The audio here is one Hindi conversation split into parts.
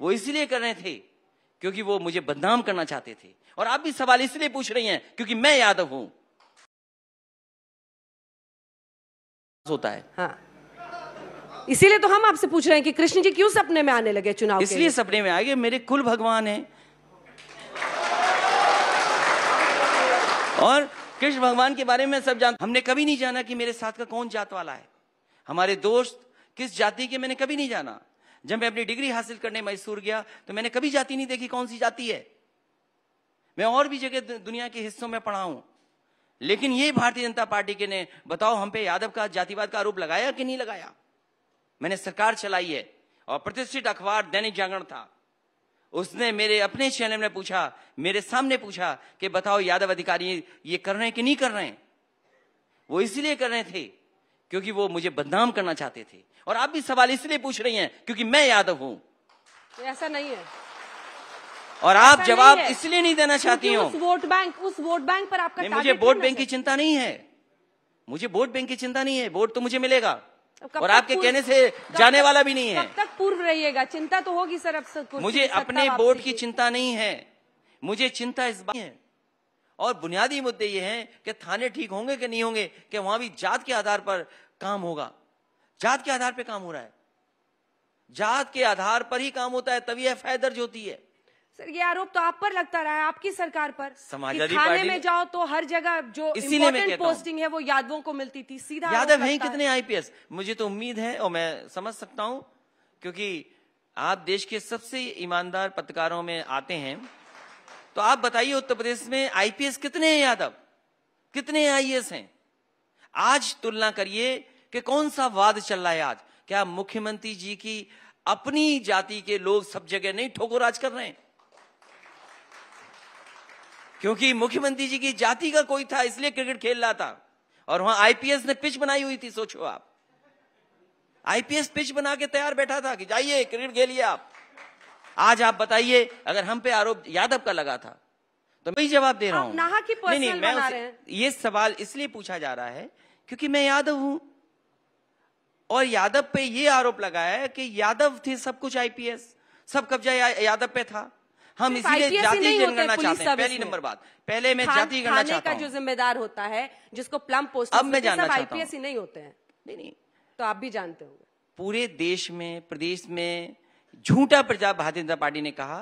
वो इसलिए कर रहे थे क्योंकि वो मुझे बदनाम करना चाहते थे। और आप भी सवाल इसलिए पूछ रही हैं क्योंकि मैं यादव हूं। होता है हाँ, इसीलिए तो हम आपसे पूछ रहे हैं कि कृष्ण जी क्यों सपने में आने लगे चुनाव के लिए? इसलिए सपने में आ गए, मेरे कुल भगवान हैं। और कृष्ण भगवान के बारे में सब जानते। हमने कभी नहीं जाना कि मेरे साथ का कौन जात वाला है, हमारे दोस्त किस जाति के, मैंने कभी नहीं जाना। जब मैं अपनी डिग्री हासिल करने मैसूर गया तो मैंने कभी जाति नहीं देखी कौन सी जाति है। मैं और भी जगह दुनिया के हिस्सों में पढ़ा हूं, लेकिन ये भारतीय जनता पार्टी के ने बताओ हम पे यादव का जातिवाद का आरोप लगाया कि नहीं लगाया। मैंने सरकार चलाई है और प्रतिष्ठित अखबार दैनिक जागरण था, उसने मेरे अपने चैनल में पूछा, मेरे सामने पूछा कि बताओ यादव अधिकारी ये कर रहे हैं कि नहीं कर रहे हैं। वो इसलिए कर रहे थे क्योंकि वो मुझे बदनाम करना चाहते थे। और आप भी सवाल इसलिए पूछ रही हैं क्योंकि मैं यादव हूं। तो ऐसा नहीं है और आप जवाब इसलिए नहीं देना चाहती हो। उस वोट बैंक पर आपका नहीं, मुझे वोट बैंक की चिंता नहीं है, मुझे वोट बैंक की चिंता नहीं है। वोट तो मुझे मिलेगा और आपके कहने से जाने वाला भी नहीं है। कब तक पूर्व रहिएगा? चिंता तो होगी सर। अब मुझे अपने वोट की चिंता नहीं है, मुझे चिंता इस बात है। और बुनियादी मुद्दे ये हैं कि थाने ठीक होंगे कि नहीं होंगे, कि वहां भी जात के आधार पर काम होगा। जात के आधार पर काम हो रहा है, जात के आधार पर ही काम होता है, तभी एफआईआर दर्ज होती है। सर ये आरोप तो आप पर लगता रहा है, आपकी सरकार पर। समाजवादी थाने पार्टी में जाओ तो हर जगह जो इम्पोर्टेंट पोस्टिंग है वो यादवों को मिलती थी। सीधा यादव हैं कितने आईपीएस? मुझे तो उम्मीद है और मैं समझ सकता हूं, क्योंकि आप देश के सबसे ईमानदार पत्रकारों में आते हैं। तो आप बताइए उत्तर प्रदेश में आईपीएस कितने हैं यादव, कितने आईएएस हैं? आज तुलना करिए कि कौन सा वाद चल रहा है आज। क्या मुख्यमंत्री जी की अपनी जाति के लोग सब जगह नहीं ठोकराज कर रहे हैं? क्योंकि मुख्यमंत्री जी की जाति का कोई था इसलिए क्रिकेट खेल रहा था, और वहां आईपीएस ने पिच बनाई हुई थी। सोचो आप, आईपीएस पिच बना के तैयार बैठा था कि जाइए क्रिकेट खेलिए आप। आज आप बताइए, अगर हम पे आरोप यादव का लगा था तो मैं ही जवाब दे रहा हूं। नहीं, मैं ये सवाल इसलिए पूछा जा रहा है क्योंकि मैं यादव हूं और यादव पे ये आरोप लगाया है कि यादव थे सब कुछ, आईपीएस सब कब्जा यादव पे था। हम इसीलिए जाति जनगणना चाहते हैं। पहली नंबर बात, पहले मैं जाति गणना चाहता हूं। जो जिम्मेदार होता है, जिसको प्लम पोस्ट, अब मैं जानना चाहता हूं। आईपीएस ही नहीं होते हैं। नहीं, तो आप भी जानते होंगे पूरे देश में, प्रदेश में झूठा प्रचार भारतीय जनता पार्टी ने कहा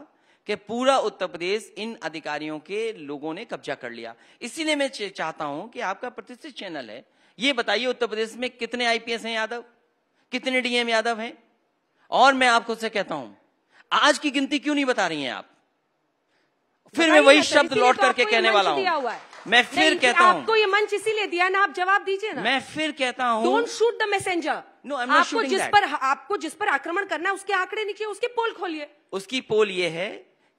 कि पूरा उत्तर प्रदेश इन अधिकारियों के लोगों ने कब्जा कर लिया। इसीलिए मैं चाहता हूं कि आपका प्रतिष्ठित चैनल है, ये बताइए उत्तर प्रदेश में कितने आईपीएस हैं यादव, कितने डीएम यादव हैं? और मैं आपको से कहता हूं, आज की गिनती क्यों नहीं बता रही हैं आप? फिर मैं वही शब्द लौट करके कहने वाला हूं। मैं फिर कहता हूं, आपको ये मंच इसीलिए दिया ना, आप जवाब दीजिए ना। मैं फिर कहता हूं, don't shoot the messenger. No, I am not shooting that. आपको जिस पर आक्रमण करना है उसके आंकड़े लिखिए, उसकी पोल खोलिए। उसकी पोल ये है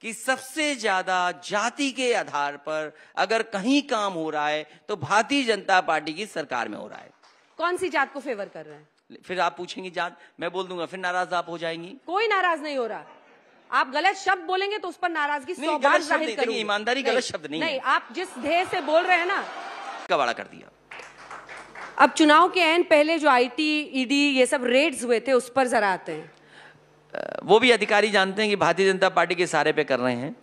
कि सबसे ज्यादा जाति के आधार पर अगर कहीं काम हो रहा है तो भारतीय जनता पार्टी की सरकार में हो रहा है। कौन सी जात को फेवर कर रहे हैं? फिर आप पूछेंगी जात, मैं बोल दूंगा, फिर नाराज आप हो जाएंगी। कोई नाराज नहीं हो रहा। आप गलत शब्द बोलेंगे तो उस पर नाराजगी 100 बार जाहिर करूंगी। ईमानदारी गलत शब्द नहीं है। आप जिस ध्येय से बोल रहे हैं ना, कबाड़ा कर दिया। अब चुनाव के एन पहले जो आईटी, ईडी ये सब रेड्स हुए थे उस पर जरा आते हैं। वो भी अधिकारी जानते हैं कि भारतीय जनता पार्टी के इशारे पे कर रहे हैं,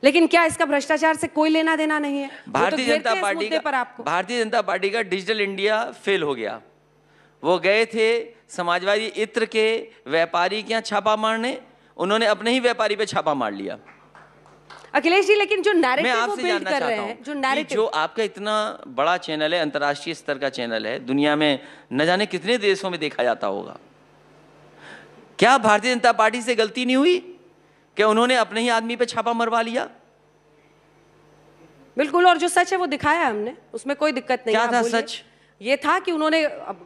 लेकिन क्या इसका भ्रष्टाचार से कोई लेना देना नहीं है? भारतीय जनता पार्टी का डिजिटल इंडिया फेल हो गया। वो गए थे समाजवादी इत्र के व्यापारी के यहाँ छापा मारने, उन्होंने अपने ही व्यापारी पे छापा मार लिया। अखिलेश जी, लेकिन जो नैरेटिव मैं आपसे जानना चाहता हूं, जो आपका इतना बड़ा चैनल है, अंतर्राष्ट्रीय स्तर का चैनल है, दुनिया में न जाने कितने देशों में देखा जाता होगा, क्या भारतीय जनता पार्टी से गलती नहीं हुई कि उन्होंने अपने ही आदमी पे छापा मरवा लिया? बिल्कुल, और जो सच है वो दिखाया हमने, उसमें कोई दिक्कत नहीं। क्या था सच? ये था कि उन्होंने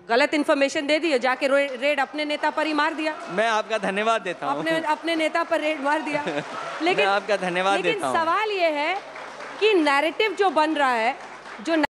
गलत इन्फॉर्मेशन दे दी, जाके रेड अपने नेता पर ही मार दिया। मैं आपका धन्यवाद देता हूं। अपने नेता पर रेड मार दिया। लेकिन मैं आपका धन्यवाद देता हूं। सवाल ये है कि नैरेटिव जो बन रहा है, जो